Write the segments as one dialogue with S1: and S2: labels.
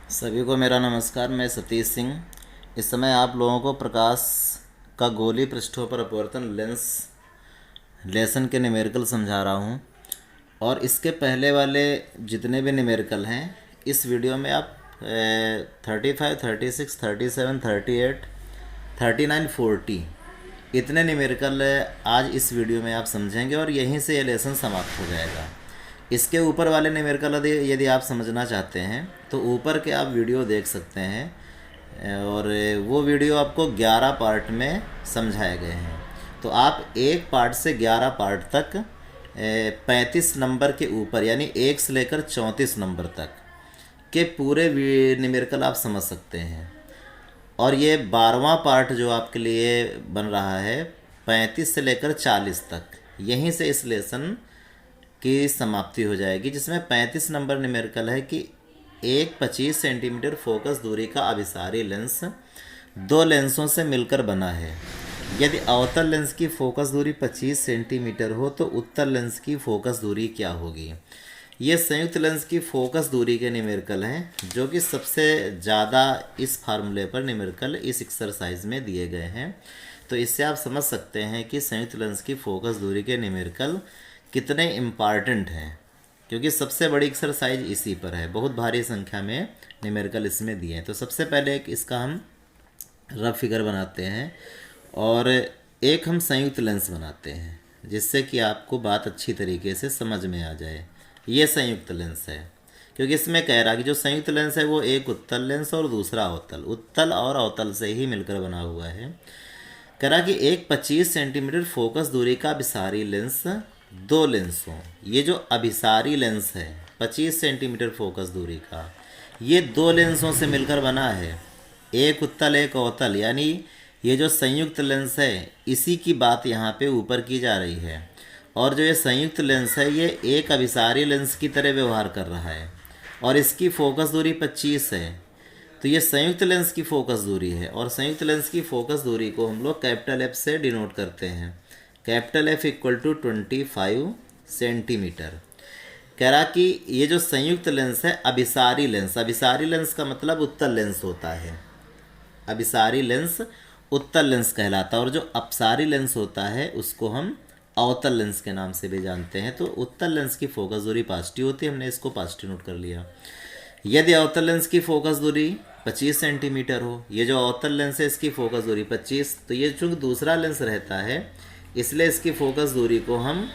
S1: सभी को मेरा नमस्कार। मैं सतीश सिंह। इस समय आप लोगों को प्रकाश का गोलीय पृष्ठों पर अपवर्तन लेंस लेसन के न्यूमेरिकल समझा रहा हूँ। और इसके पहले वाले जितने भी न्यूमेरिकल हैं इस वीडियो में आप 35, 36, 37, 38, 39, 40 इतने न्यूमेरिकल आज इस वीडियो में आप समझेंगे और यहीं से ये लेसन समाप्त हो जाएगा। इसके ऊपर वाले न्यूमेरिकल यदि आप समझना चाहते हैं तो ऊपर के आप वीडियो देख सकते हैं और वो वीडियो आपको 11 पार्ट में समझाए गए हैं। तो आप एक पार्ट से 11 पार्ट तक 35 नंबर के ऊपर यानी 1 से लेकर 34 नंबर तक के पूरे न्यूमेरिकल आप समझ सकते हैं। और ये 12वां पार्ट जो आपके लिए बन रहा है 35 से लेकर 40 तक, यहीं से इस लेसन की समाप्ति हो जाएगी, जिसमें 35 नंबर न्यूमेरिकल है कि एक 25 सेंटीमीटर फोकस दूरी का अभिसारी लेंस दो लेंसों से मिलकर बना है। यदि अवतल लेंस की फोकस दूरी 25 सेंटीमीटर हो तो उत्तल लेंस की फोकस दूरी क्या होगी। ये संयुक्त लेंस की फोकस दूरी के न्यूमेरिकल हैं जो कि सबसे ज़्यादा इस फार्मूले पर न्यूमेरिकल इस एक्सरसाइज में दिए गए हैं। तो इससे आप समझ सकते हैं कि संयुक्त लेंस की फोकस दूरी के न्यूमेरिकल कितने इम्पॉर्टेंट हैं, क्योंकि सबसे बड़ी एक्सरसाइज इसी पर है। बहुत भारी संख्या में न्यूमेरिकल इसमें दिए हैं। तो सबसे पहले एक इसका हम रफ फिगर बनाते हैं और एक हम संयुक्त लेंस बनाते हैं जिससे कि आपको बात अच्छी तरीके से समझ में आ जाए। ये संयुक्त लेंस है क्योंकि इसमें कह रहा कि जो संयुक्त लेंस है वो एक उत्तल लेंस और दूसरा अवतल, उत्तल और अवतल से ही मिलकर बना हुआ है। कह रहा कि एक 25 सेंटीमीटर फोकस दूरी का अभिसारी लेंस दो लेंसों, ये जो अभिसारी लेंस है 25 सेंटीमीटर फोकस दूरी का, ये दो लेंसों से मिलकर बना है, एक उत्तल एक अवतल। यानी ये जो संयुक्त लेंस है इसी की बात यहाँ पे ऊपर की जा रही है। और जो ये संयुक्त लेंस है ये एक अभिसारी लेंस की तरह व्यवहार कर रहा है और इसकी फोकस दूरी 25 है। तो ये संयुक्त लेंस की फोकस दूरी है और संयुक्त लेंस की फोकस दूरी को हम लोग कैपिटल एफ से डिनोट करते हैं। Capital F equal to 25 centimetre. कह रहा कि ये जो संयुक्त लेंस है अभिसारी लेंस, अभिसारी लेंस का मतलब उत्तल लेंस होता है, अभिसारी लेंस उत्तल लेंस कहलाता है। और जो अपसारी लेंस होता है उसको हम अवतल लेंस के नाम से भी जानते हैं। तो उत्तल लेंस की फोकस दूरी पॉजिटिव होती है, हमने इसको पॉजिटिव नोट कर लिया। यदि अवतल लेंस की फोकस दूरी 25 सेंटीमीटर हो, ये जो अवतल लेंस है इसकी फोकस दूरी 25, तो ये चूँकि दूसरा लेंस रहता है इसलिए इसकी फोकस दूरी को हम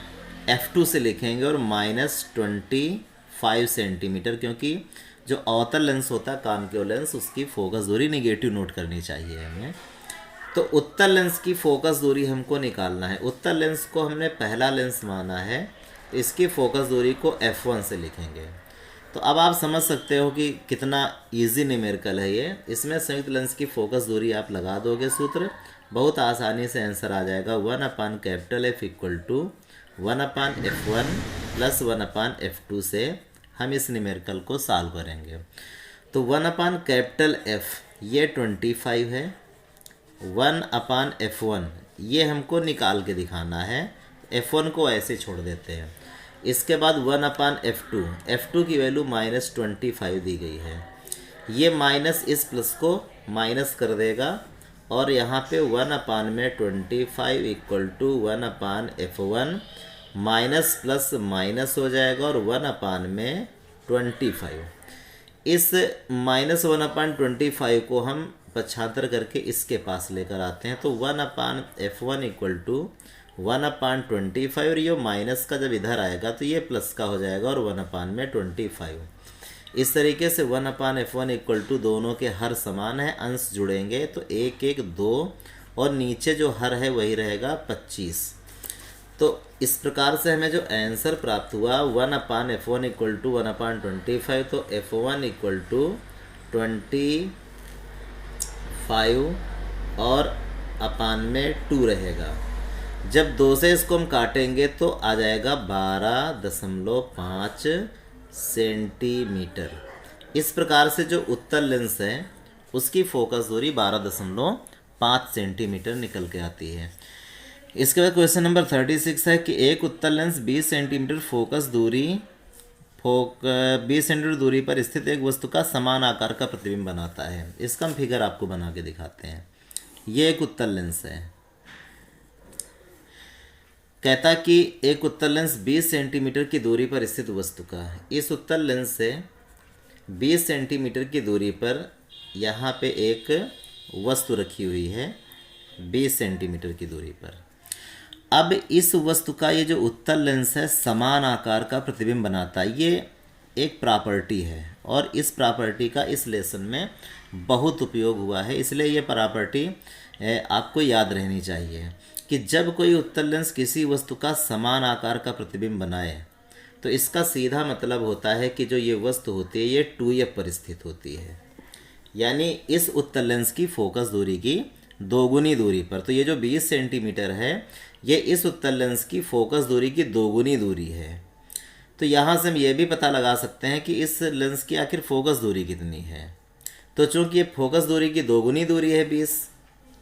S1: F2 से लिखेंगे और -25 सेंटीमीटर, क्योंकि जो अवतल लेंस होता है कॉनकेव लेंस उसकी फोकस दूरी निगेटिव नोट करनी चाहिए हमें। तो उत्तल लेंस की फोकस दूरी हमको निकालना है। उत्तल लेंस को हमने पहला लेंस माना है तो इसकी फोकस दूरी को F1 से लिखेंगे। तो अब आप समझ सकते हो कि कितना इजी न्यूमेरिकल है ये। इसमें संयुक्त लेंस की फोकस दूरी आप लगा दोगे सूत्र, बहुत आसानी से आंसर आ जाएगा। 1/F equal to 1/F1 plus 1/F2 से हम इस न्यूमेरिकल को सॉल्व करेंगे। तो 1/F ये 25 है, 1/F1 ये हमको निकाल के दिखाना है, F1 को ऐसे छोड़ देते हैं। इसके बाद 1/F2, F2 की वैल्यू -25 दी गई है, ये माइनस इस प्लस को माइनस कर देगा और यहाँ पे 1/25 equal to 1/F1 minus plus minus हो जाएगा और 1/25। इस -1/25 को हम पक्षांतर करके इसके पास लेकर आते हैं। तो 1/F1 इक्वल टू 1/25 और ये माइनस का जब इधर आएगा तो ये प्लस का हो जाएगा और 1/25। इस तरीके से 1/F1 इक्वल टू दोनों के हर समान है, अंश जुड़ेंगे तो 1 1 2 और नीचे जो हर है वही रहेगा 25। तो इस प्रकार से हमें जो आंसर प्राप्त हुआ 1/F1 इक्वल टू 1/25, तो F1 इक्वल टू 25 और अपान में 2 रहेगा। जब 2 से इसको हम काटेंगे तो आ जाएगा 12.5 सेंटीमीटर। इस प्रकार से जो उत्तल लेंस है उसकी फोकस दूरी 12.5 सेंटीमीटर निकल के आती है। इसके बाद क्वेश्चन नंबर 36 है कि एक उत्तल लेंस 20 सेंटीमीटर फोकस दूरी 20 सेंटीमीटर दूरी पर स्थित एक वस्तु का समान आकार का प्रतिबिंब बनाता है। इसका हम फिगर आपको बना के दिखाते हैं। ये एक उत्तल लेंस है। कहता कि एक उत्तल लेंस 20 सेंटीमीटर की दूरी पर स्थित वस्तु का, इस उत्तल लेंस से 20 सेंटीमीटर की दूरी पर यहाँ पे एक वस्तु रखी हुई है 20 सेंटीमीटर की दूरी पर। अब इस वस्तु का ये जो उत्तल लेंस है समान आकार का प्रतिबिंब बनाता है। ये एक प्रॉपर्टी है और इस प्रॉपर्टी का इस लेसन में बहुत उपयोग हुआ है, इसलिए ये प्रॉपर्टी आपको याद रहनी चाहिए कि जब कोई उत्तल लेंस किसी वस्तु का समान आकार का प्रतिबिंब बनाए तो इसका सीधा मतलब होता है कि जो ये वस्तु होती है ये 2f पर स्थित होती है, यानी इस उत्तल लेंस की फोकस दूरी की दोगुनी दूरी पर। तो ये जो 20 सेंटीमीटर है ये इस उत्तल लेंस की फोकस दूरी की दोगुनी दूरी है। तो यहाँ से हम ये भी पता लगा सकते हैं कि इस लेंस की आखिर फोकस दूरी कितनी है। तो चूंकि ये फोकस दूरी की दोगुनी दूरी है 20,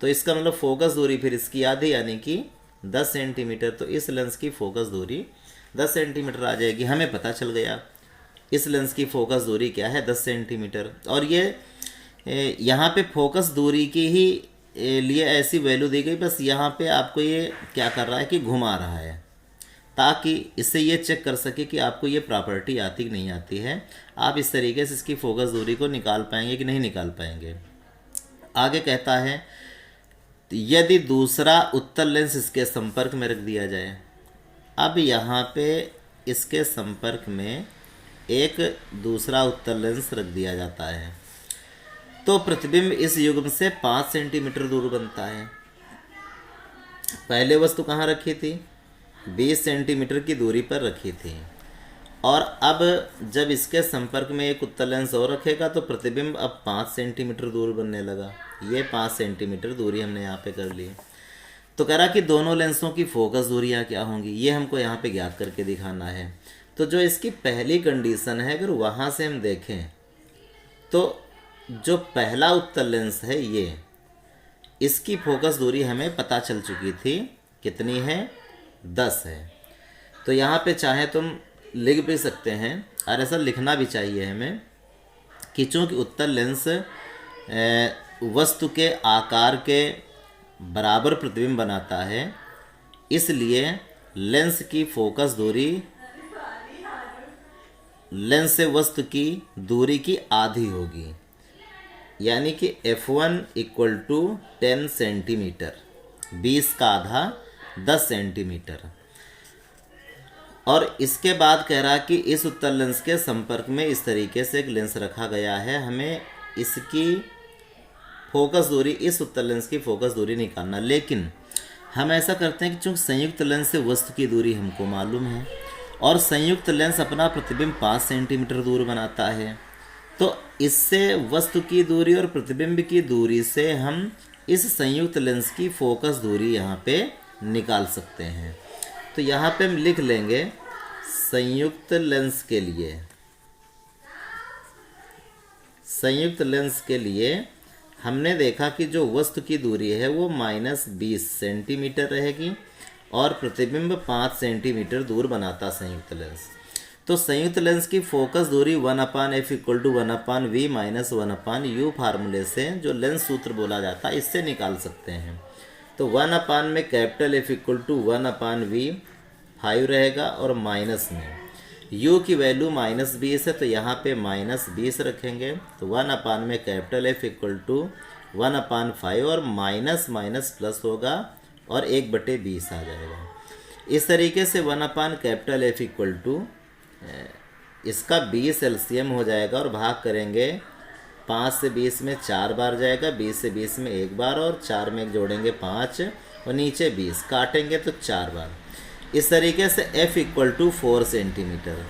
S1: तो इसका मतलब फोकस दूरी फिर इसकी आधी यानी कि 10 सेंटीमीटर। तो इस लेंस की फोकस दूरी 10 सेंटीमीटर आ जाएगी। हमें पता चल गया इस लेंस की फोकस दूरी क्या है, 10 सेंटीमीटर। और ये यहाँ पे फोकस दूरी की ही लिए ऐसी वैल्यू दी गई, बस यहाँ पे आपको ये क्या कर रहा है कि घुमा रहा है ताकि इससे ये चेक कर सके कि आपको ये प्रॉपर्टी आती कि नहीं आती है। आप इस तरीके से इसकी फोकस दूरी को निकाल पाएंगे कि नहीं निकाल पाएंगे। आगे कहता है यदि दूसरा उत्तल लेंस इसके संपर्क में रख दिया जाए। अब यहाँ पे इसके संपर्क में एक दूसरा उत्तल लेंस रख दिया जाता है तो प्रतिबिंब इस युग्म से 5 सेंटीमीटर दूर बनता है। पहले वस्तु कहाँ रखी थी, 20 सेंटीमीटर की दूरी पर रखी थी, और अब जब इसके संपर्क में एक उत्तल लेंस और रखेगा तो प्रतिबिंब अब 5 सेंटीमीटर दूर बनने लगा। ये 5 सेंटीमीटर दूरी हमने यहाँ पे कर ली। तो कह रहा कि दोनों लेंसों की फोकस दूरियाँ क्या होंगी, ये हमको यहाँ पे ज्ञात करके दिखाना है। तो जो इसकी पहली कंडीशन है अगर वहाँ से हम देखें तो जो पहला उत्तल लेंस है ये, इसकी फोकस दूरी हमें पता चल चुकी थी कितनी है, 10 है। तो यहाँ पे चाहे तुम लिख भी सकते हैं और ऐसा लिखना भी चाहिए हमें कि चूँकि उत्तल लेंस वस्तु के आकार के बराबर प्रतिबिंब बनाता है, इसलिए लेंस की फोकस दूरी लेंस से वस्तु की दूरी की आधी होगी, यानी कि f1 इक्वल टू 10 सेंटीमीटर, 20 का आधा 10 सेंटीमीटर। और इसके बाद कह रहा कि इस उत्तल लेंस के संपर्क में इस तरीके से एक लेंस रखा गया है, हमें इसकी फोकस दूरी, इस उत्तल लेंस की फोकस दूरी निकालना। लेकिन हम ऐसा करते हैं कि चूँकि संयुक्त लेंस से वस्तु की दूरी हमको मालूम है और संयुक्त लेंस अपना प्रतिबिंब 5 सेंटीमीटर दूर बनाता है, तो इससे वस्तु की दूरी और प्रतिबिंब की दूरी से हम इस संयुक्त लेंस की फोकस दूरी यहाँ पे निकाल सकते हैं। तो यहाँ पे हम लिख लेंगे संयुक्त लेंस के लिए हमने देखा कि जो वस्तु की दूरी है वो -20 सेंटीमीटर रहेगी और प्रतिबिंब 5 सेंटीमीटर दूर बनाता संयुक्त लेंस। तो संयुक्त लेंस की फोकस दूरी 1/f equal to 1/v minus 1/u फार्मूले से जो लेंस सूत्र बोला जाता है इससे निकाल सकते हैं। तो 1/, में capital F equal to 1/v 5 रहेगा और माइनस में u की वैल्यू -20 है तो यहाँ पे -20 रखेंगे। तो 1/, में कैपिटल F इक्वल टू 1/5 और माइनस माइनस प्लस होगा और 1/20 आ जाएगा। इस तरीके से 1/, कैपिटल F इक्वल टू इसका 20 एलसीएम हो जाएगा और भाग करेंगे 5 से 20 में 4 बार जाएगा, 20 से 20 में 1 बार और 4 में जोड़ेंगे 5 और नीचे 20 काटेंगे तो 4 बार। इस तरीके से F इक्वल टू 4 सेंटीमीटर,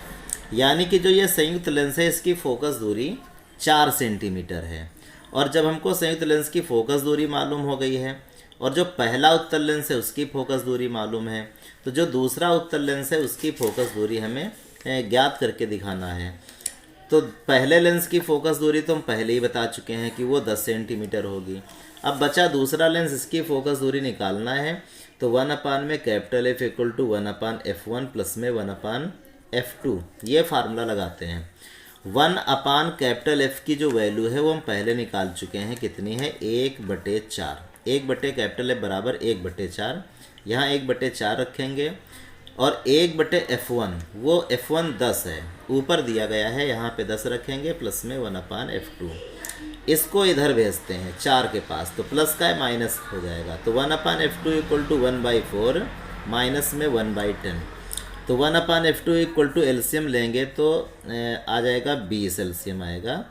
S1: यानी कि जो ये संयुक्त लेंस है इसकी फोकस दूरी 4 सेंटीमीटर है। और जब हमको संयुक्त लेंस की फोकस दूरी मालूम हो गई है और जो पहला उत्तल लेंस है उसकी फोकस दूरी मालूम है, तो जो दूसरा उत्तल लेंस है उसकी फोकस दूरी हमें ज्ञात करके दिखाना है। तो पहले लेंस की फोकस दूरी तो हम पहले ही बता चुके हैं कि वो 10 सेंटीमीटर होगी। अब बचा दूसरा लेंस, इसकी फोकस दूरी निकालना है। तो 1/, में capital F equal to 1/f1 plus में 1/v F2, ये फार्मूला लगाते हैं। 1 कैपिटल F की जो वैल्यू है वो हम पहले निकाल चुके हैं, कितनी है 1/4। 1 कैपिटल F बराबर 1/4, यहाँ 1/4 रखेंगे और 1/F1, वो F1 10 है, ऊपर दिया गया है, यहाँ पे 10 रखेंगे, प्लस में 1/F2। इसको इधर भेजते हैं 4 के पास, तो प्लस का है माइनस हो जाएगा, तो 1/F2 इक्वल टू 1/4 माइनस में 1/10। तो 1/F2 इक्वल टू एलसीएम लेंगे तो आ जाएगा 20, एलसीएम आएगा।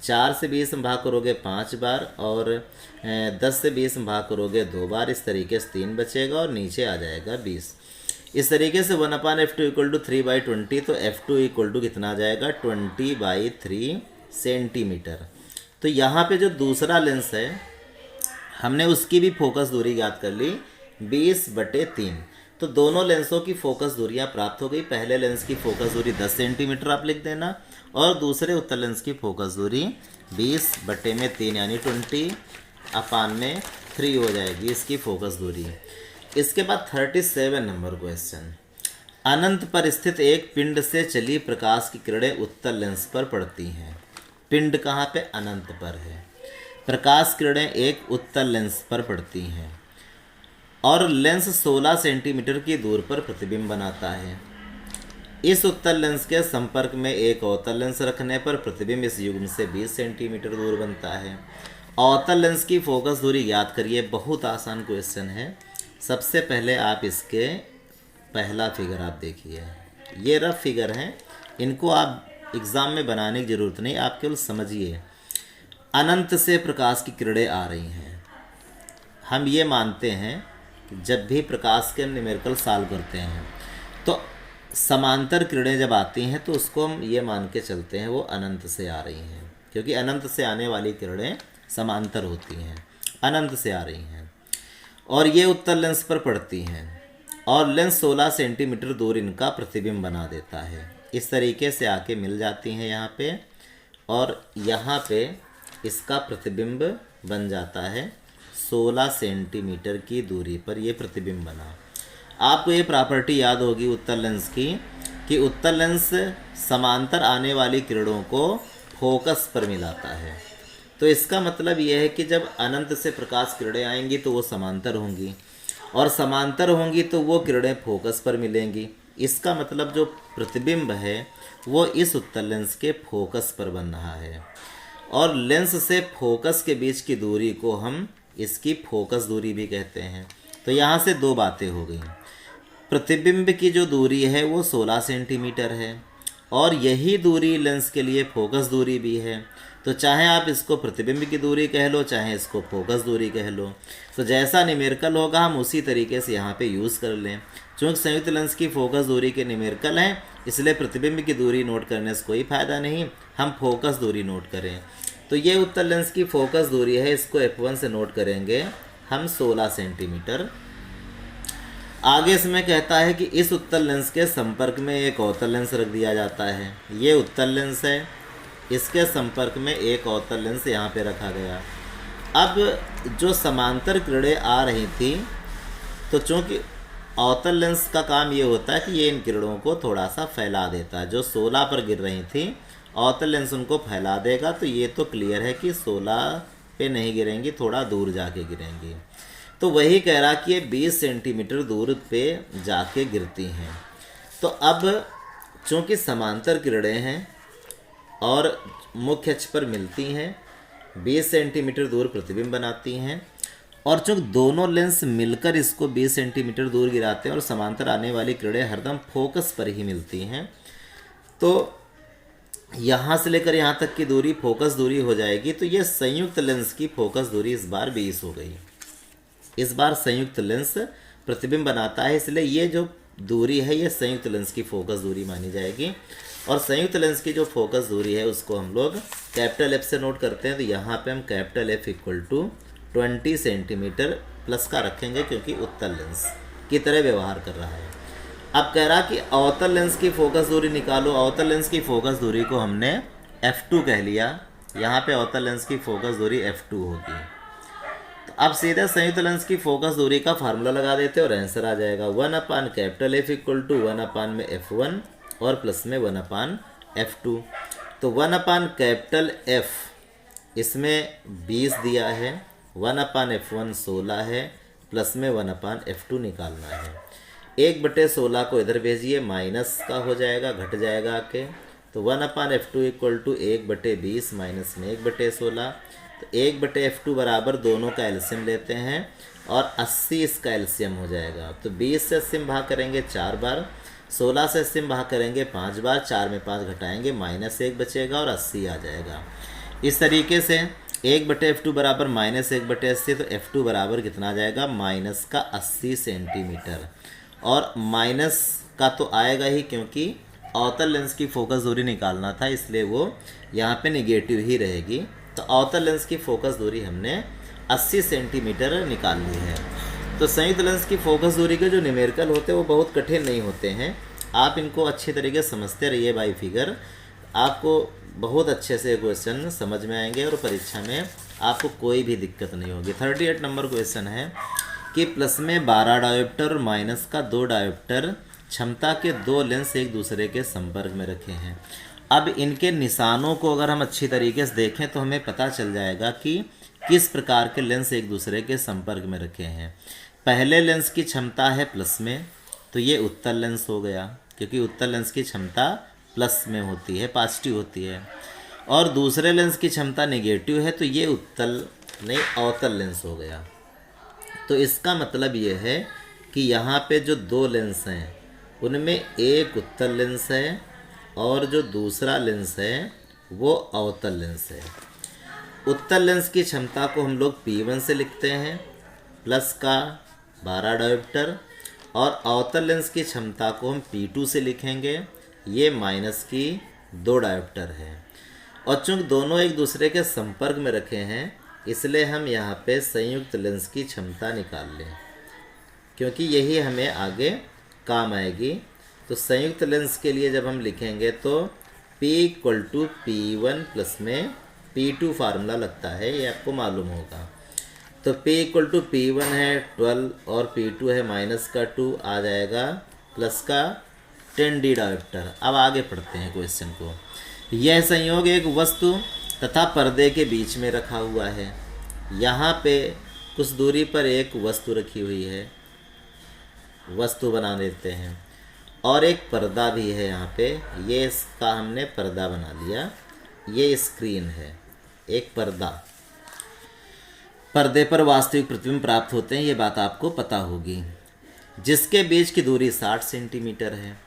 S1: 4 से 20 में भाग करोगे 5 बार और 10 से 20 में भाग करोगे 2 बार, इस तरीके से 3 बचेगा और नीचे आ जाएगा 20। इस तरीके से 1/F2 इक्वल टू 3/20, तो F2 इक्वल टू कितना आ जाएगा 20/3 सेंटीमीटर। तो यहाँ पे जो दूसरा लेंस है हमने उसकी भी फोकस दूरी ज्ञात कर ली 20/3। तो दोनों लेंसों की फोकस दूरियां प्राप्त हो गई। पहले लेंस की फोकस दूरी 10 सेंटीमीटर आप लिख देना और दूसरे उत्तर लेंस की फोकस दूरी 20/3 यानी 20/3 हो जाएगी इसकी फोकस दूरी। इसके बाद 37 नंबर क्वेश्चन, अनंत पर स्थित एक पिंड से चली प्रकाश की किरणें उत्तल लेंस पर पड़ती हैं। पिंड कहाँ पे, अनंत पर है। प्रकाश किरणें एक उत्तल लेंस पर पड़ती हैं और लेंस 16 सेंटीमीटर की दूर पर प्रतिबिंब बनाता है। इस उत्तल लेंस के संपर्क में एक अवतल लेंस रखने पर प्रतिबिंब इस युग्म से 20 सेंटीमीटर दूर बनता है। अवतल लेंस की फोकस दूरी याद करिए, बहुत आसान क्वेश्चन है। सबसे पहले आप इसके पहला फिगर आप देखिए, ये रफ फिगर हैं, इनको आप एग्ज़ाम में बनाने की ज़रूरत नहीं, आप केवल समझिए। अनंत से प्रकाश की किरणें आ रही हैं। हम ये मानते हैं कि जब भी प्रकाश के न्यूमेरिकल सॉल्व करते हैं तो समांतर किरणें जब आती हैं तो उसको हम ये मान के चलते हैं वो अनंत से आ रही हैं, क्योंकि अनंत से आने वाली किरणें समांतर होती हैं, अनंत से आ रही हैं और ये उत्तल लेंस पर पड़ती हैं और लेंस 16 सेंटीमीटर दूर इनका प्रतिबिंब बना देता है। इस तरीके से आके मिल जाती हैं यहाँ पे और यहाँ पे इसका प्रतिबिंब बन जाता है 16 सेंटीमीटर की दूरी पर ये प्रतिबिंब बना। आपको ये प्रॉपर्टी याद होगी उत्तल लेंस की कि उत्तल लेंस समांतर आने वाली किरणों को फोकस पर मिलाता है। तो इसका मतलब ये है कि जब अनंत से प्रकाश किरणें आएंगी तो वो समांतर होंगी और समांतर होंगी तो वो किरणें फोकस पर मिलेंगी। इसका मतलब जो प्रतिबिंब है वो इस उत्तल लेंस के फोकस पर बन रहा है और लेंस से फोकस के बीच की दूरी को हम इसकी फोकस दूरी भी कहते हैं। तो यहाँ से दो बातें हो गई। प्रतिबिंब की जो दूरी है वो 16 सेंटीमीटर है और यही दूरी लेंस के लिए फोकस दूरी भी है। तो चाहे आप इसको प्रतिबिंब की दूरी कह लो, चाहे इसको फोकस दूरी कह लो, तो जैसा न्यूमेरिकल होगा हम उसी तरीके से यहाँ पे यूज़ कर लें। चूँकि संयुक्त लेंस की फोकस दूरी के न्यूमेरिकल हैं, इसलिए प्रतिबिंब की दूरी नोट करने से कोई फ़ायदा नहीं, हम फोकस दूरी नोट करें। तो ये उत्तल लेंस की फोकस दूरी है, इसको F1 से नोट करेंगे हम 16 सेंटीमीटर। आगे इसमें कहता है कि इस उत्तल लेंस के संपर्क में एक अवतल लेंस रख दिया जाता है। ये उत्तल लेंस है, इसके संपर्क में एक अवतल लेंस यहाँ पे रखा गया। अब जो समांतर किरणें आ रही थी, तो चूँकि अवतल लेंस का काम ये होता है कि ये इन किरणों को थोड़ा सा फैला देता है। जो 16 पर गिर रही थी, अवतल लेंस उनको फैला देगा। तो ये तो क्लियर है कि 16 पे नहीं गिरेंगी, थोड़ा दूर जाके गिरेंगी। तो वही कह रहा कि ये 20 सेंटीमीटर दूर पे जाके गिरती हैं। तो अब चूँकि समांतर किरणें हैं और मुख्य अक्ष पर मिलती हैं, 20 सेंटीमीटर दूर प्रतिबिंब बनाती हैं और चूँकि दोनों लेंस मिलकर इसको 20 सेंटीमीटर दूर गिराते हैं और समांतर आने वाली किरणें हरदम फोकस पर ही मिलती हैं, तो यहाँ से लेकर यहाँ तक की दूरी फोकस दूरी हो जाएगी। तो ये संयुक्त लेंस की फोकस दूरी इस बार 20 हो गई। इस बार संयुक्त लेंस प्रतिबिंब बनाता है, इसलिए ये जो दूरी है ये संयुक्त लेंस की फोकस दूरी मानी जाएगी। और संयुक्त लेंस की जो फोकस दूरी है उसको हम लोग कैपिटल F से नोट करते हैं। तो यहाँ पे हम capital F equal to 20 centimetre plus का रखेंगे, क्योंकि उत्तल लेंस की तरह व्यवहार कर रहा है। अब कह रहा कि अवतल लेंस की फोकस दूरी निकालो। अवतल लेंस की फोकस दूरी को हमने F2 कह लिया। यहाँ पे अवतल लेंस की फोकस दूरी F2 होगी। तो अब सीधे संयुक्त लेंस की फोकस दूरी का फार्मूला लगा देते हैं और आंसर आ जाएगा 1/F इक्वल टू 1/F1 और प्लस में 1/f2। तो 1/कैपिटल F इसमें 20 दिया है, 1/f1 16 है, प्लस में 1/f2 निकालना है। 1/16 को इधर भेजिए, माइनस का हो जाएगा, घट जाएगा आके। तो 1/f2 इक्वल टू 1/20 माइनस में 1/16। तो 1/f2 बराबर दोनों का एलसीएम लेते हैं और 80 इसका एलसीएम हो जाएगा। तो 20 से 80 में भाग करेंगे 4 बार, 16 से 80 में भाग करेंगे 5 बार, 4 में 5 घटाएंगे -1 बचेगा और 80 आ जाएगा। इस तरीके से 1/f2 बराबर -1/80। तो f2 बराबर कितना आ जाएगा, माइनस का 80 सेंटीमीटर। और माइनस का तो आएगा ही, क्योंकि अवतल लेंस की फोकस दूरी निकालना था, इसलिए वो यहाँ पे निगेटिव ही रहेगी। तो अवतल लेंस की फोकस दूरी हमने 80 सेंटीमीटर निकाल ली है। तो संयुक्त लेंस की फोकस दूरी के जो न्यूमेरिकल होते हैं वो बहुत कठिन नहीं होते हैं, आप इनको अच्छी तरीके से समझते रहिए बाई फिगर, आपको बहुत अच्छे से क्वेश्चन समझ में आएंगे और परीक्षा में आपको कोई भी दिक्कत नहीं होगी। 38 नंबर क्वेश्चन है कि प्लस में 12 डायोप्टर और माइनस का 2 डायोप्टर क्षमता के 2 लेंस एक दूसरे के संपर्क में रखे हैं। अब इनके निशानों को अगर हम अच्छी तरीके से देखें तो हमें पता चल जाएगा कि किस प्रकार के लेंस एक दूसरे के संपर्क में रखे हैं। पहले लेंस की क्षमता है प्लस में, तो ये उत्तल लेंस हो गया, क्योंकि उत्तल लेंस की क्षमता प्लस में होती है, पॉजिटिव होती है। और दूसरे लेंस की क्षमता नेगेटिव है, तो ये उत्तल नहीं अवतल लेंस हो गया। तो इसका मतलब ये है कि यहाँ पे जो 2 लेंस हैं उनमें एक उत्तल लेंस है और जो दूसरा लेंस है वो अवतल लेंस है। उत्तल लेंस की क्षमता को हम लोग P1 से लिखते हैं, प्लस का 12 डायोप्टर, और अवतल लेंस की क्षमता को हम P2 से लिखेंगे, ये माइनस की 2 डायोप्टर है। और चूंकि दोनों एक दूसरे के संपर्क में रखे हैं, इसलिए हम यहाँ पे संयुक्त लेंस की क्षमता निकाल लें, क्योंकि यही हमें आगे काम आएगी। तो संयुक्त लेंस के लिए जब हम लिखेंगे तो P = P1 प्लस में P2 फार्मूला लगता है, ये आपको मालूम होगा। तो P = P1 है 12 और P2 है माइनस का 2, आ जाएगा प्लस का 10D डायोप्टर। अब आगे पढ़ते हैं क्वेश्चन को। यह संयोग एक वस्तु तथा पर्दे के बीच में रखा हुआ है। यहाँ पे कुछ दूरी पर एक वस्तु रखी हुई है, वस्तु बना देते हैं, और एक पर्दा भी है यहाँ पे, ये इसका हमने पर्दा बना लिया। ये स्क्रीन है, एक पर्दा, पर्दे पर वास्तविक प्रतिबिंब प्राप्त होते हैं, ये बात आपको पता होगी। जिसके बीच की दूरी 60 सेंटीमीटर है।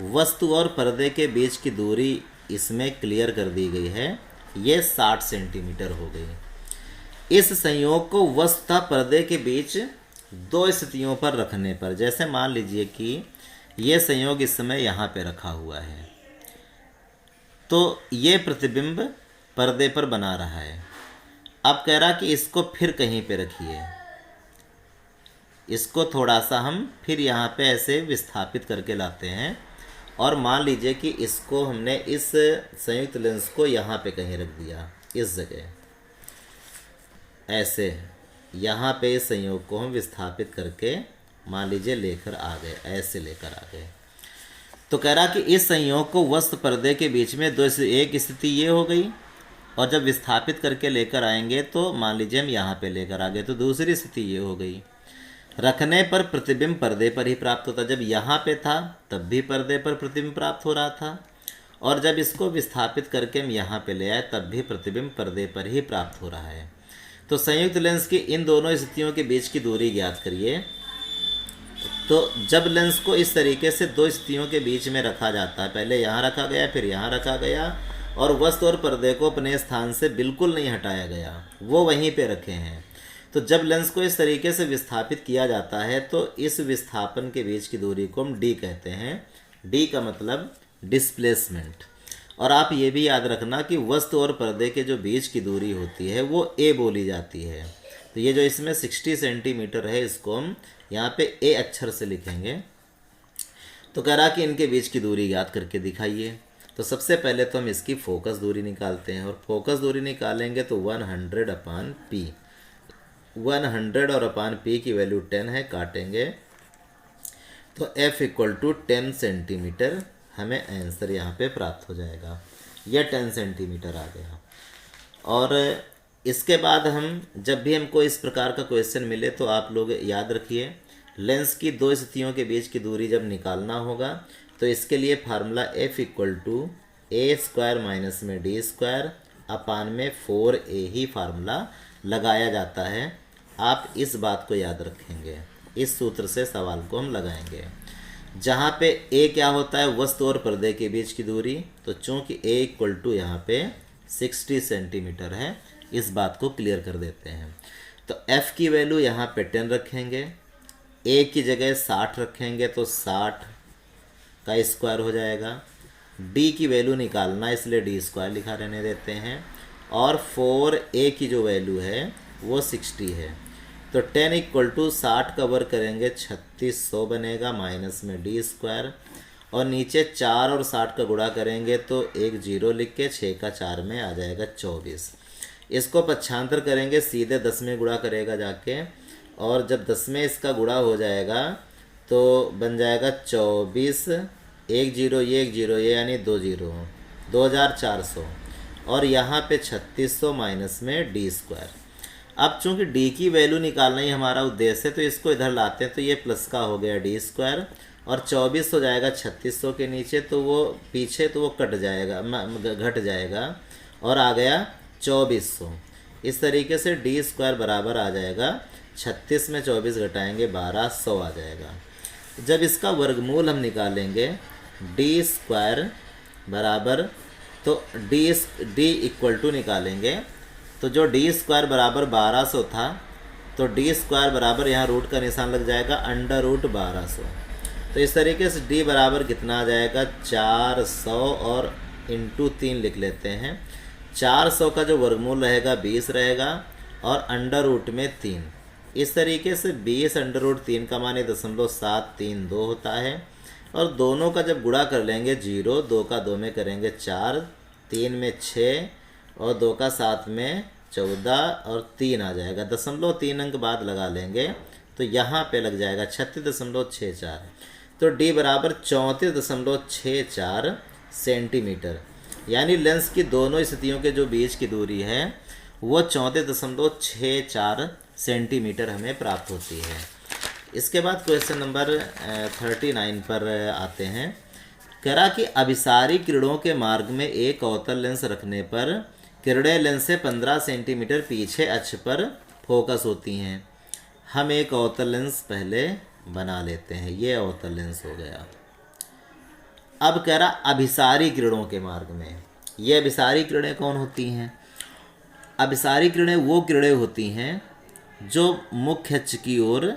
S1: वस्तु और पर्दे के बीच की दूरी इसमें क्लियर कर दी गई है, ये 60 सेंटीमीटर हो गई। इस संयोग को वस्तु तथा पर्दे के बीच 2 स्थितियों पर रखने पर, जैसे मान लीजिए कि ये संयोग इस समय यहाँ पे रखा हुआ है, तो ये प्रतिबिंब पर्दे पर बना रहा है। अब कह रहा कि इसको फिर कहीं पे रखिए, इसको थोड़ा सा हम फिर यहाँ पे ऐसे विस्थापित करके लाते हैं, और मान लीजिए कि इसको हमने इस संयुक्त लेंस को यहाँ पे कहीं रख दिया, इस जगह ऐसे, यहाँ पे इस संयोग को हम विस्थापित करके मान लीजिए लेकर आ गए, ऐसे लेकर आ गए। तो कह रहा कि इस संयोग को वस्तु पर्दे के बीच में एक स्थिति ये हो गई, और जब विस्थापित करके लेकर आएंगे तो मान लीजिए हम यहाँ पे लेकर आ गए, तो दूसरी स्थिति ये हो गई। रखने पर प्रतिबिंब पर्दे पर ही प्राप्त होता, जब यहाँ पे था तब भी पर्दे पर प्रतिबिंब प्राप्त हो रहा था, और जब इसको विस्थापित करके हम यहाँ पे ले आए तब भी प्रतिबिंब पर्दे पर ही प्राप्त हो रहा है। तो संयुक्त लेंस की इन दोनों स्थितियों के बीच की दूरी ज्ञात करिए। तो जब लेंस को इस तरीके से 2 स्थितियों के बीच में रखा जाता है, पहले यहाँ रखा गया फिर यहाँ रखा गया, और वस्तु और पर्दे को अपने स्थान से बिल्कुल नहीं हटाया गया, वो वहीं पे रखे हैं। तो जब लेंस को इस तरीके से विस्थापित किया जाता है तो इस विस्थापन के बीच की दूरी को हम D कहते हैं। D का मतलब डिस्प्लेसमेंट। और आप ये भी याद रखना कि वस्तु और पर्दे के जो बीच की दूरी होती है वो A बोली जाती है। तो ये जो इसमें 60 सेंटीमीटर है, इसको हम यहाँ पे A अक्षर से लिखेंगे। तो कह रहा कि इनके बीच की दूरी ज्ञात करके दिखाइए। तो सबसे पहले तो हम इसकी फोकस दूरी निकालते हैं, और फोकस दूरी निकालेंगे तो 100/P, 100 और अपान P की वैल्यू 10 है, काटेंगे तो F = 10 सेंटीमीटर हमें आंसर यहाँ पे प्राप्त हो जाएगा। यह 10 सेंटीमीटर आ गया। और इसके बाद हम जब भी हमको इस प्रकार का क्वेश्चन मिले तो आप लोग याद रखिए, लेंस की दो स्थितियों के बीच की दूरी जब निकालना होगा तो इसके लिए formula F equal to A square minus में डी स्क्वायर अपान में 4a ही फार्मूला लगाया जाता है। आप इस बात को याद रखेंगे, इस सूत्र से सवाल को हम लगाएंगे। जहाँ पे a क्या होता है, वस्तु और पर्दे के बीच की दूरी, तो चूंकि a इक्वल टू यहाँ पे 60 सेंटीमीटर है, इस बात को क्लियर कर देते हैं। तो f की वैल्यू यहाँ पे 10 रखेंगे, a की जगह 60 रखेंगे तो 60 का स्क्वायर हो जाएगा। d की वैल्यू निकालना इसलिए d स्क्वायर लिखा रहने देते हैं, और 4a की जो वैल्यू है वो 60 है। तो 10 इक्वल टू 60 का वर्ग करेंगे 3600 बनेगा माइनस में डी स्क्वायर, और नीचे 4 और 60 का गुणा करेंगे तो एक जीरो लिख के 6 का 4 में आ जाएगा 24। इसको पक्षांतर करेंगे, सीधे 10 में गुणा करेगा जाके, और जब 10 में इसका गुणा हो जाएगा तो बन जाएगा 24, एक जीरो ये यानी 2 जीरो 2400, और यहाँ पे 3600 माइनस में डी स्क्वायर। अब चूंकि d की वैल्यू निकालना ही हमारा उद्देश्य है तो इसको इधर लाते हैं, तो ये प्लस का हो गया डी स्क्वायर, और 24 हो जाएगा 3600 के नीचे, तो वो पीछे तो वो कट जाएगा, घट जाएगा, और आ गया 2400। इस तरीके से डी स्क्वायर बराबर आ जाएगा 36 में 24 घटाएंगे 1200 आ जाएगा। जब इसका वर्गमूल हम निकालेंगे डी स्क्वायर बराबर, तो डी इक्वल टू निकालेंगे, तो जो डी स्क्वायर बराबर 1200 था तो डी स्क्वायर बराबर यहाँ रूट का निशान लग जाएगा अंडर रूट 1200। तो इस तरीके से डी बराबर कितना आ जाएगा 400, और इंटू 3 लिख लेते हैं। 400 का जो वर्गमूल रहेगा 20 रहेगा, और अंडर रूट में 3। इस तरीके से 20 अंडर रूट 3 का मान 0.732 होता है, और दोनों का जब गुणा कर लेंगे 0, 2 का 2 में करेंगे 4, 3 में 6, और 2 का 7 में 14, और 3 आ जाएगा। 0.3 अंक बाद लगा लेंगे तो यहाँ पे लग जाएगा 36.64। तो d बराबर 34.64 सेंटीमीटर, यानी लेंस की दोनों स्थितियों के जो बीच की दूरी है वो 34.64 सेंटीमीटर हमें प्राप्त होती है। इसके बाद क्वेश्चन नंबर 39 पर आते हैं। कह रहा कि अभिसारी किरणों के मार्ग में एक अवतल लेंस रखने पर किरणें लेंस से 15 सेंटीमीटर पीछे अक्ष पर फोकस होती हैं। हम एक अवतल लेंस पहले बना लेते हैं, ये अवतल लेंस हो गया। अब कह रहा अभिसारी किरणों के मार्ग में, ये अभिसारी किरणें कौन होती हैं? अभिसारी किरणें वो किरणें होती हैं जो मुख्य अक्ष की ओर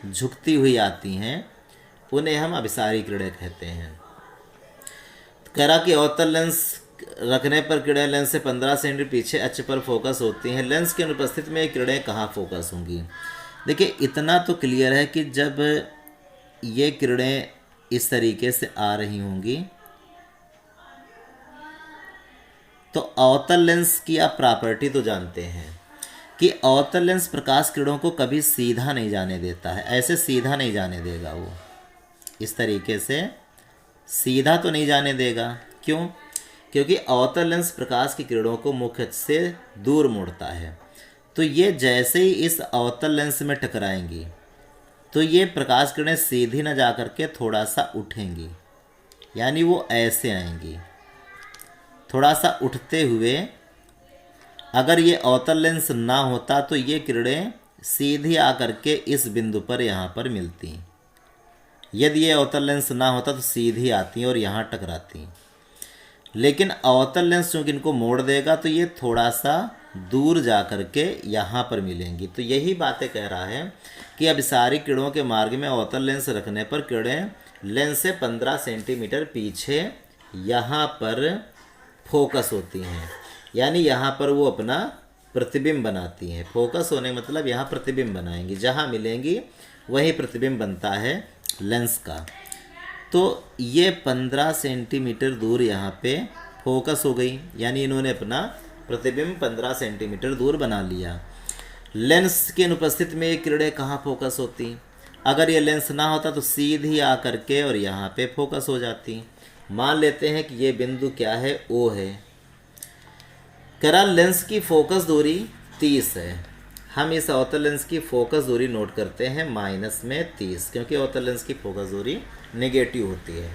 S1: झुकती हुई आती हैं, उन्हें हम अभिसारी किरणें कहते हैं। कह रहा कि अवतल लेंस रखने पर किरणें लेंस से 15 सेंटीमीटर पीछे अक्ष पर फोकस होती हैं। लेंस की अनुपस्थिति में किरणें कहाँ फोकस होंगी? देखिए इतना तो क्लियर है कि जब ये किरणें इस तरीके से आ रही होंगी तो अवतल लेंस की आप प्रॉपर्टी तो जानते हैं कि अवतल लेंस प्रकाश किरणों को कभी सीधा नहीं जाने देता है, ऐसे सीधा नहीं जाने देगा। वो इस तरीके से सीधा तो नहीं जाने देगा। क्यों? क्योंकि अवतल लेंस प्रकाश की किरणों को मुख्य अक्ष से दूर मोड़ता है। तो ये जैसे ही इस अवतल लेंस में टकराएंगी तो ये प्रकाश किरणें सीधी न जा कर के थोड़ा सा उठेंगी, यानी वो ऐसे आएंगी थोड़ा सा उठते हुए। अगर ये अवतल लेंस ना होता तो ये किरणें सीधी आकर के इस बिंदु पर यहाँ पर मिलती। यदि ये अवतल लेंस ना होता तो सीधी आती और यहाँ टकराती। लेकिन अवतल लेंस चूँकि इनको मोड़ देगा तो ये थोड़ा सा दूर जा कर के यहाँ पर मिलेंगी। तो यही बातें कह रहा है कि अभिसारी किरणों के मार्ग में अवतल लेंस रखने पर किरणें लेंस से 15 सेंटीमीटर पीछे यहाँ पर फोकस होती हैं, यानी यहाँ पर वो अपना प्रतिबिंब बनाती हैं। फोकस होने मतलब यहाँ प्रतिबिंब बनाएंगी, जहाँ मिलेंगी वही प्रतिबिंब बनता है लेंस का। तो ये 15 सेंटीमीटर दूर यहाँ पे फोकस हो गई, यानी इन्होंने अपना प्रतिबिंब 15 सेंटीमीटर दूर बना लिया। लेंस की अनुपस्थिति में ये किरणें कहाँ फोकस होती? अगर ये लेंस ना होता तो सीधी आकर के और यहाँ पे फोकस हो जाती। मान लेते हैं कि ये बिंदु क्या है, ओ है। कह रहा लेंस की फोकस दूरी 30 है। हम इस अवतल लेंस की फोकस दूरी नोट करते हैं -30, क्योंकि अवतल लेंस की फोकस दूरी नेगेटिव होती है।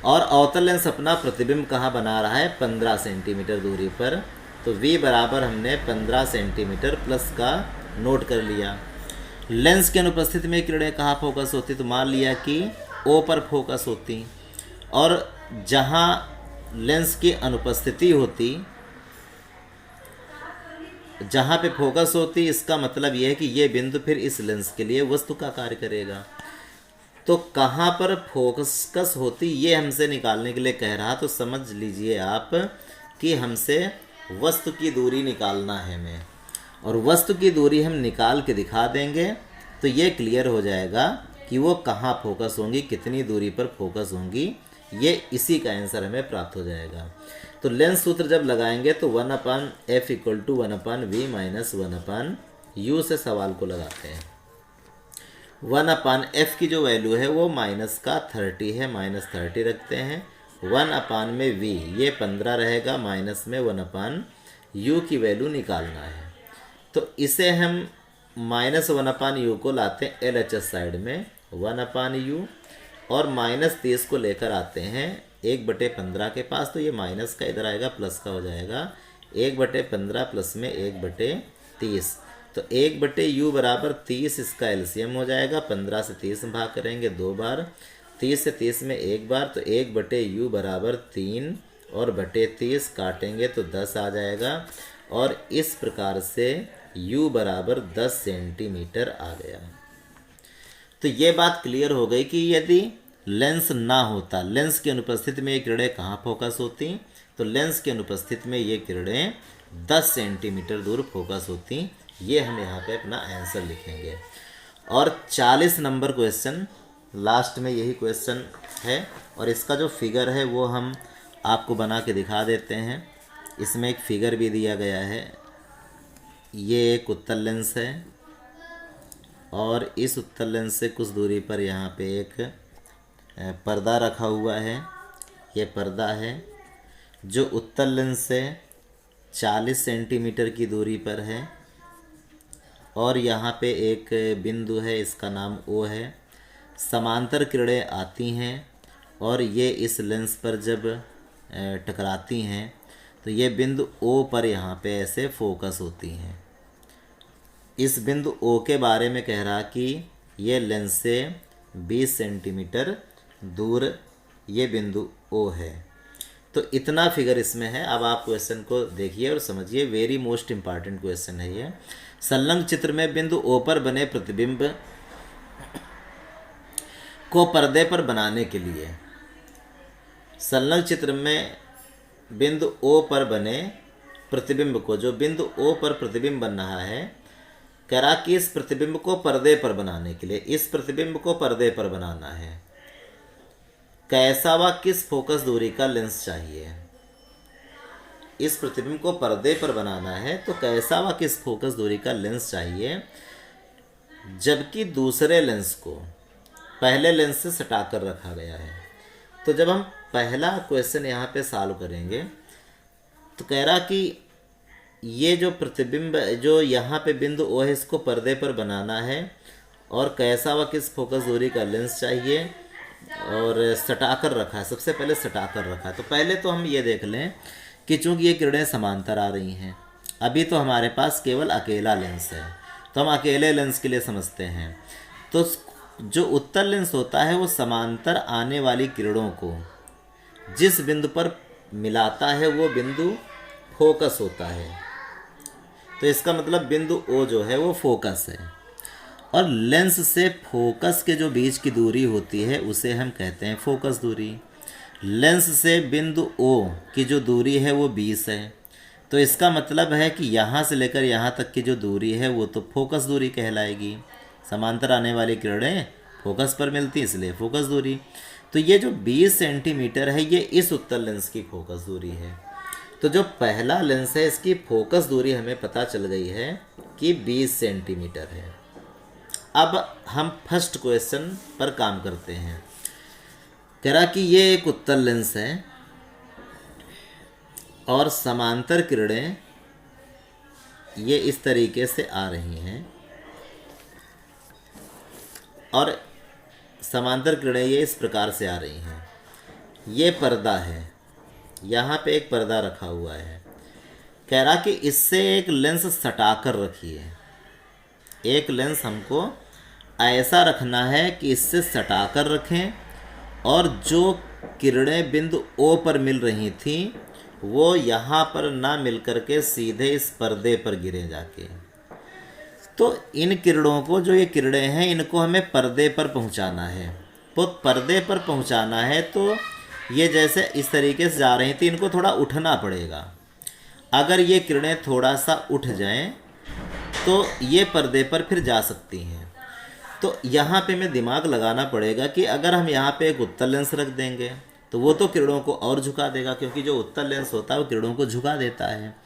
S1: और अवतल लेंस अपना प्रतिबिंब कहाँ बना रहा है, 15 सेंटीमीटर दूरी पर। तो v बराबर हमने 15 सेंटीमीटर प्लस का नोट कर लिया। लेंस के अनुपस्थिति में किरणें कहाँ फोकस होती, तो मान लिया कि O पर फोकस होती। और जहाँ लेंस की अनुपस्थिति होती, जहाँ पे फोकस होती, इसका मतलब यह है कि ये बिंदु फिर इस लेंस के लिए वस्तु का कार्य करेगा। तो कहाँ पर फोकस होती ये हमसे निकालने के लिए कह रहा, तो समझ लीजिए आप कि हमसे वस्तु की दूरी निकालना है हमें, और वस्तु की दूरी हम निकाल के दिखा देंगे तो ये क्लियर हो जाएगा कि वो कहाँ फोकस होंगी, कितनी दूरी पर फोकस होंगी। ये इसी का आंसर हमें प्राप्त हो जाएगा। तो लेंस सूत्र जब लगाएंगे तो 1/f = 1/v - 1/u से सवाल को लगाते हैं। 1/f की जो वैल्यू है वो -30 है, -30 रखते हैं। 1/v ये 15 रहेगा, माइनस में 1/u की वैल्यू निकालना है। तो इसे हम -1/u को लाते हैं LHS साइड में, 1/u, और -30 को लेकर आते हैं 1/15 के पास। तो ये माइनस का इधर आएगा, प्लस का हो जाएगा। 1/15 प्लस में 1/30, तो 1/u बराबर 30, इसका एलसीएम हो जाएगा। 15 से 30 में भाग करेंगे 2 बार, 30 से 30 में 1 बार, तो 1/u बराबर 3, और बटे 30 काटेंगे तो 10 आ जाएगा। और इस प्रकार से u बराबर 10 सेंटीमीटर आ गया। तो ये बात क्लियर हो गई कि यदि लेंस ना होता, लेंस की अनुपस्थिति में ये किरणें कहाँ फोकस होती, तो लेंस की अनुपस्थिति में ये किरणें 10 सेंटीमीटर दूर फोकस होती। ये हम यहाँ पे अपना आंसर लिखेंगे। और 40 नंबर क्वेश्चन लास्ट में यही क्वेश्चन है, और इसका जो फिगर है वो हम आपको बना के दिखा देते हैं। इसमें एक फिगर भी दिया गया है। ये एक उत्तल लेंस है, और इस उत्तल लेंस से कुछ दूरी पर यहाँ पे एक पर्दा रखा हुआ है। ये पर्दा है जो उत्तल लेंस से 40 सेंटीमीटर की दूरी पर है, और यहाँ पे एक बिंदु है, इसका नाम O है। समांतर किरणें आती हैं और ये इस लेंस पर जब टकराती हैं तो ये बिंदु O पर यहाँ पे ऐसे फोकस होती हैं। इस बिंदु O के बारे में कह रहा कि ये लेंस से 20 सेंटीमीटर दूर ये बिंदु O है। तो इतना फिगर इसमें है। अब आप क्वेश्चन को देखिए और समझिए, वेरी मोस्ट इम्पॉर्टेंट क्वेश्चन है ये। संलग्न चित्र में बिंदु O पर बने प्रतिबिंब को पर्दे पर बनाने के लिए, संलग्न चित्र में बिंदु O पर बने प्रतिबिंब को, जो बिंदु O पर प्रतिबिंब बन रहा है, कह रहा कि इस प्रतिबिंब को पर्दे पर बनाने के लिए, इस प्रतिबिंब को पर्दे पर बनाना है, कैसा व किस फोकस दूरी का लेंस चाहिए। इस प्रतिबिंब को पर्दे पर बनाना है तो कैसा व किस फोकस दूरी का लेंस चाहिए, जबकि दूसरे लेंस को पहले लेंस से सटाकर रखा गया है। तो जब हम पहला क्वेश्चन यहाँ पे सॉल्व करेंगे तो कह रहा कि ये जो प्रतिबिंब, जो यहाँ पे बिंदु O है, इसको पर्दे पर बनाना है, और कैसा व किस फोकस दूरी का लेंस चाहिए, और सटाकर रखा है। सबसे पहले सटाकर रखा है। तो पहले तो हम ये देख लें कि चूंकि ये किरणें समांतर आ रही हैं, अभी तो हमारे पास केवल अकेला लेंस है, तो हम अकेले लेंस के लिए समझते हैं। तो जो उत्तल लेंस होता है वो समांतर आने वाली किरणों को जिस बिंदु पर मिलाता है वो बिंदु फोकस होता है। तो इसका मतलब बिंदु O जो है वो फोकस है, और लेंस से फोकस के जो बीच की दूरी होती है उसे हम कहते हैं फोकस दूरी। लेंस से बिंदु O की जो दूरी है वो 20 है, तो इसका मतलब है कि यहाँ से लेकर यहाँ तक की जो दूरी है वो तो फोकस दूरी कहलाएगी। समांतर आने वाली किरणें फोकस पर मिलती, इसलिए फोकस दूरी। तो ये जो 20 सेंटीमीटर है ये इस उत्तल लेंस की फोकस दूरी है। तो जो पहला लेंस है इसकी फोकस दूरी हमें पता चल गई है कि 20 सेंटीमीटर है। अब हम फर्स्ट क्वेश्चन पर काम करते हैं। कह रहा कि ये एक उत्तल लेंस है और समांतर किरणें ये इस तरीके से आ रही हैं और समांतर किरणें ये इस प्रकार से आ रही हैं। ये पर्दा है, यहाँ पे एक पर्दा रखा हुआ है। कह रहा कि इससे एक लेंस सटाकर रखिए। एक लेंस हमको ऐसा रखना है कि इससे सटाकर रखें और जो किरणें बिंदु O पर मिल रही थी वो यहाँ पर ना मिल करके सीधे इस पर्दे पर गिरे जाके। तो इन किरणों को, जो ये किरणें हैं, इनको हमें पर्दे पर पहुँचाना है। तो पर्दे पर पहुँचाना है तो ये जैसे इस तरीके से जा रही थी, इनको थोड़ा उठना पड़ेगा। अगर ये किरणें थोड़ा सा उठ जाएं तो ये पर्दे पर फिर जा सकती हैं। तो यहाँ पे हमें दिमाग लगाना पड़ेगा कि अगर हम यहाँ पे एक उत्तल लेंस रख देंगे तो वो तो किरणों को और झुका देगा, क्योंकि जो उत्तल लेंस होता है वो किरणों को झुका देता है।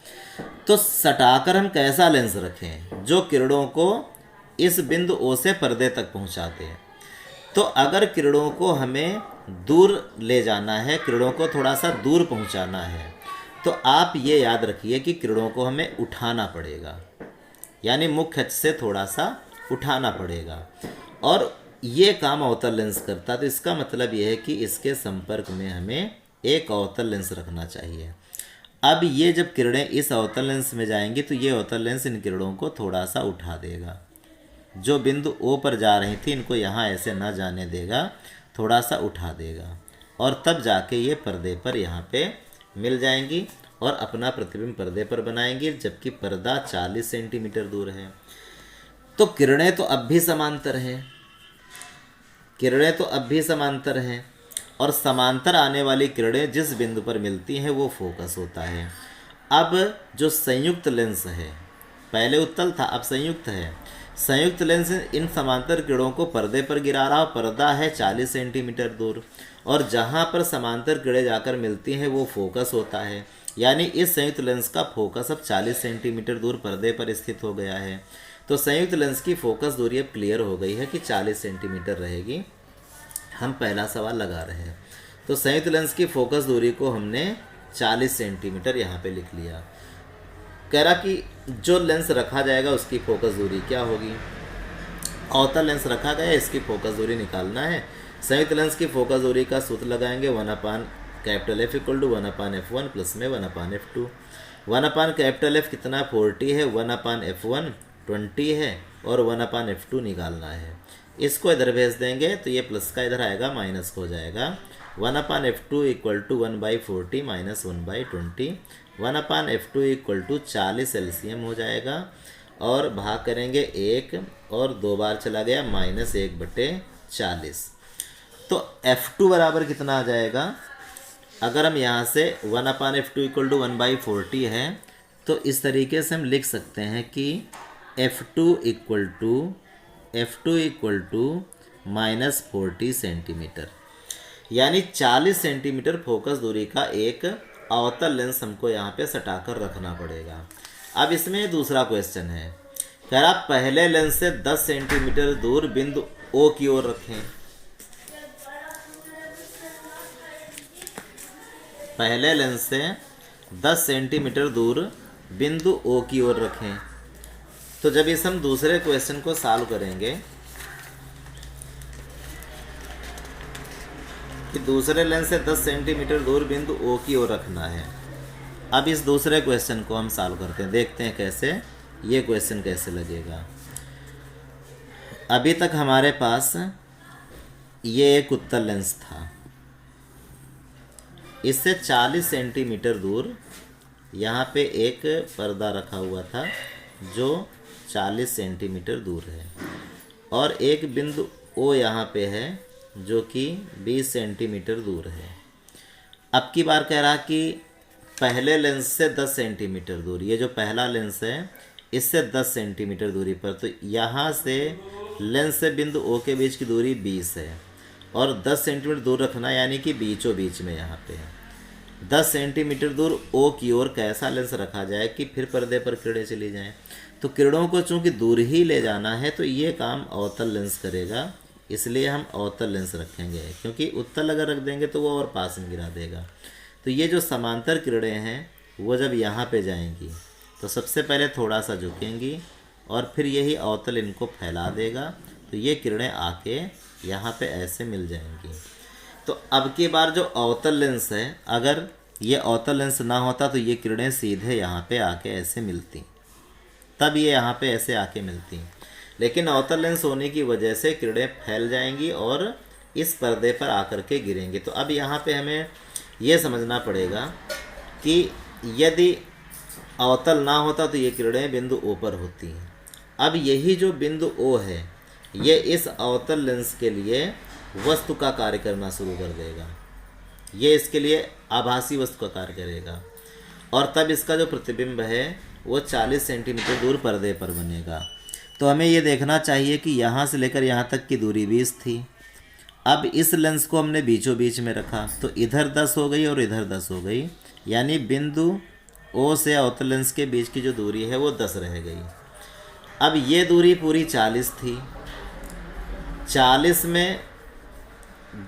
S1: तो सटाकर हम कैसा लेंस रखें जो किरणों को इस बिंदु O से पर्दे तक पहुँचा दे। तो अगर किरणों को हमें दूर ले जाना है, किरणों को थोड़ा सा दूर पहुँचाना है, तो आप ये याद रखिए कि किरणों को हमें उठाना पड़ेगा, यानी मुख्य अक्ष से थोड़ा सा उठाना पड़ेगा। और ये काम अवतल लेंस करता है। तो इसका मतलब ये है कि इसके संपर्क में हमें एक अवतल लेंस रखना चाहिए। अब ये जब किरणें इस अवतल लेंस में जाएंगी तो ये अवतल लेंस इन किरणों को थोड़ा सा उठा देगा। जो बिंदु O पर जा रही थी इनको यहाँ ऐसे ना जाने देगा, थोड़ा सा उठा देगा और तब जाके ये पर्दे पर यहाँ पे मिल जाएंगी और अपना प्रतिबिंब पर्दे पर बनाएंगी, जबकि पर्दा 40 सेंटीमीटर दूर है। तो किरणें तो अब भी समांतर हैं, किरणें तो अब भी समांतर हैं और समांतर आने वाली किरणें जिस बिंदु पर मिलती हैं वो फोकस होता है। अब जो संयुक्त लेंस है, पहले उत्तल था अब संयुक्त है, संयुक्त लेंस इन समांतर किरणों को पर्दे पर गिरा रहा। पर्दा है 40 सेंटीमीटर दूर और जहाँ पर समांतर किरणें जाकर मिलती हैं वो फोकस होता है। यानी इस संयुक्त लेंस का फोकस अब 40 सेंटीमीटर दूर पर्दे पर स्थित हो गया है। तो संयुक्त लेंस की फोकस दूरी अब क्लियर हो गई है कि 40 सेंटीमीटर रहेगी। हम पहला सवाल लगा रहे हैं। तो संयुक्त लेंस की फोकस दूरी को हमने 40 सेंटीमीटर यहाँ पे लिख लिया। कह रहा कि जो लेंस रखा जाएगा उसकी फोकस दूरी क्या होगी। अवतल लेंस रखा गया, इसकी फोकस दूरी निकालना है। संयुक्त लेंस की फोकस दूरी का सूत्र लगाएंगे 1/F = 1/F1 प्लस में 1/F2। 1/F कितना 40 है, 1/F1 20 है और 1/F2 निकालना है। इसको इधर भेज देंगे तो ये प्लस का इधर आएगा, माइनस हो जाएगा। 1/F2 = 1/40 - 1/20। 1/F2 = 40 एलसीएम हो जाएगा और भाग करेंगे 1 और 2 बार चला गया, -1/40। तो F2 बराबर कितना आ जाएगा। अगर हम यहाँ से 1/F2 = 1/40 है तो इस तरीके से हम लिख सकते हैं कि F2 = -40 सेंटीमीटर, यानी 40 सेंटीमीटर फोकस दूरी का एक अवतल लेंस हमको यहाँ पे सटाकर रखना पड़ेगा। अब इसमें दूसरा क्वेश्चन है। कह रहा पहले लेंस से 10 सेंटीमीटर दूर बिंदु O की ओर रखें। पहले लेंस से 10 सेंटीमीटर दूर बिंदु O की ओर रखें। तो जब इस हम दूसरे क्वेश्चन को सॉल्व करेंगे कि दूसरे लेंस से 10 सेंटीमीटर दूर बिंदु O की ओर रखना है। अब इस दूसरे क्वेश्चन को हम सॉल्व करते हैं, देखते हैं कैसे ये क्वेश्चन कैसे लगेगा। अभी तक हमारे पास ये एक उत्तल लेंस था, इससे 40 सेंटीमीटर दूर यहाँ पे एक पर्दा रखा हुआ था जो 40 सेंटीमीटर दूर है और एक बिंदु O यहाँ पे है जो कि 20 सेंटीमीटर दूर है। अब की बार कह रहा कि पहले लेंस से 10 सेंटीमीटर दूर, ये जो पहला लेंस है इससे 10 सेंटीमीटर दूरी पर, तो यहाँ से लेंस से बिंदु O के बीच की दूरी 20 है और 10 सेंटीमीटर दूर रखना, यानी कि बीचों बीच में यहाँ पे है। 10 सेंटीमीटर दूर ओ की ओर कैसा लेंस रखा जाए कि फिर पर्दे पर किरणें चली जाएं। तो किरणों को चूंकि दूर ही ले जाना है तो ये काम अवतल लेंस करेगा, इसलिए हम अवतल लेंस रखेंगे, क्योंकि उत्तल अगर रख देंगे तो वो और पास में गिरा देगा। तो ये जो समांतर किरणें हैं वो जब यहाँ पे जाएंगी तो सबसे पहले थोड़ा सा झुकेंगी और फिर यही अवतल इनको फैला देगा, तो ये किरणें आके यहाँ पे ऐसे मिल जाएंगी। तो अब की बार जो अवतल लेंस है, अगर ये अवतल लेंस ना होता तो ये किरणें सीधे यहाँ पे आके ऐसे मिलती, तब ये यहाँ पे ऐसे आके मिलती। लेकिन अवतल लेंस होने की वजह से किरणें फैल जाएंगी और इस पर्दे पर आकर के गिरेंगी। तो अब यहाँ पे हमें ये समझना पड़ेगा कि यदि अवतल ना होता तो ये किरणें बिंदु ओ पर होती हैं। अब यही जो बिंदु ओ है ये इस अवतल लेंस के लिए वस्तु का कार्य करना शुरू कर देगा, ये इसके लिए आभासी वस्तु का कार्य करेगा और तब इसका जो प्रतिबिंब है वो 40 सेंटीमीटर दूर पर्दे पर बनेगा। तो हमें ये देखना चाहिए कि यहाँ से लेकर यहाँ तक की दूरी 20 थी। अब इस लेंस को हमने बीचों बीच में रखा तो इधर 10 हो गई और इधर 10 हो गई, यानी बिंदु ओ से अवतल लेंस के बीच की जो दूरी है वो 10 रह गई। अब ये दूरी पूरी 40 थी, 40 में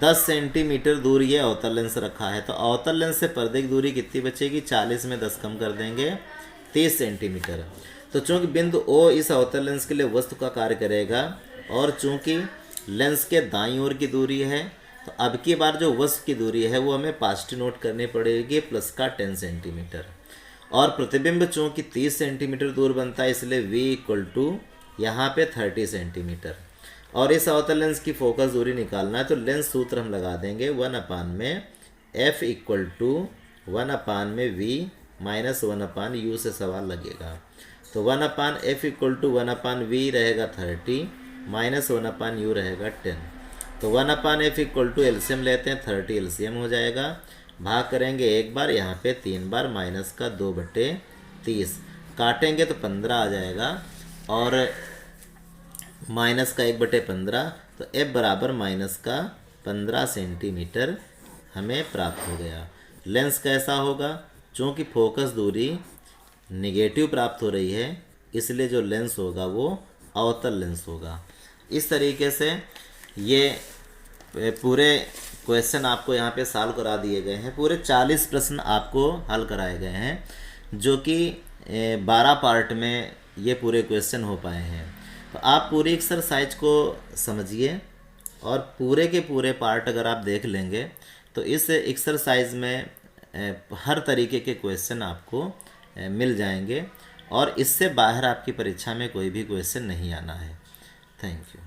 S1: 10 सेंटीमीटर दूर ये अवतल लेंस रखा है, तो अवतल लेंस से पर्दे की दूरी कितनी बचेगी? 40 में 10 कम कर देंगे 30 सेंटीमीटर। तो चूंकि बिंदु ओ इस अवतल लेंस के लिए वस्तु का कार्य करेगा और चूंकि लेंस के दाईं ओर की दूरी है, तो अब की बार जो वस्तु की दूरी है वो हमें पॉजिटिव नोट करनी पड़ेगी, प्लस का 10 सेंटीमीटर। और प्रतिबिंब चूंकि 30 सेंटीमीटर दूर बनता है इसलिए v इक्वल टू यहाँ पे 30 सेंटीमीटर। और इस अवतल लेंस की फोकस दूरी निकालना है तो लेंस सूत्र हम लगा देंगे 1/में f equal to 1/v minus 1/u से सवाल लगेगा। तो 1/f इक्वल टू 1/v रहेगा 30 माइनस 1/u रहेगा 10। तो 1/f इक्वल टू एलसीएम लेते हैं, 30 एलसीएम हो जाएगा, भाग करेंगे एक बार, यहाँ पे 3 बार, माइनस का 2/30 काटेंगे तो 15 आ जाएगा और माइनस का 1/15, तो f बराबर माइनस का 15 सेंटीमीटर हमें प्राप्त हो गया। लेंस कैसा होगा? चूँकि फोकस दूरी निगेटिव प्राप्त हो रही है इसलिए जो लेंस होगा वो अवतल लेंस होगा। इस तरीके से ये पूरे क्वेश्चन आपको यहाँ पे सॉल्व करा दिए गए हैं। पूरे 40 प्रश्न आपको हल कराए गए हैं जो कि 12 पार्ट में ये पूरे क्वेश्चन हो पाए हैं। तो आप पूरी एक्सरसाइज को समझिए और पूरे के पूरे पार्ट अगर आप देख लेंगे तो इस एक्सरसाइज में हर तरीके के क्वेश्चन आपको मिल जाएंगे और इससे बाहर आपकी परीक्षा में कोई भी क्वेश्चन नहीं आना है। Thank you.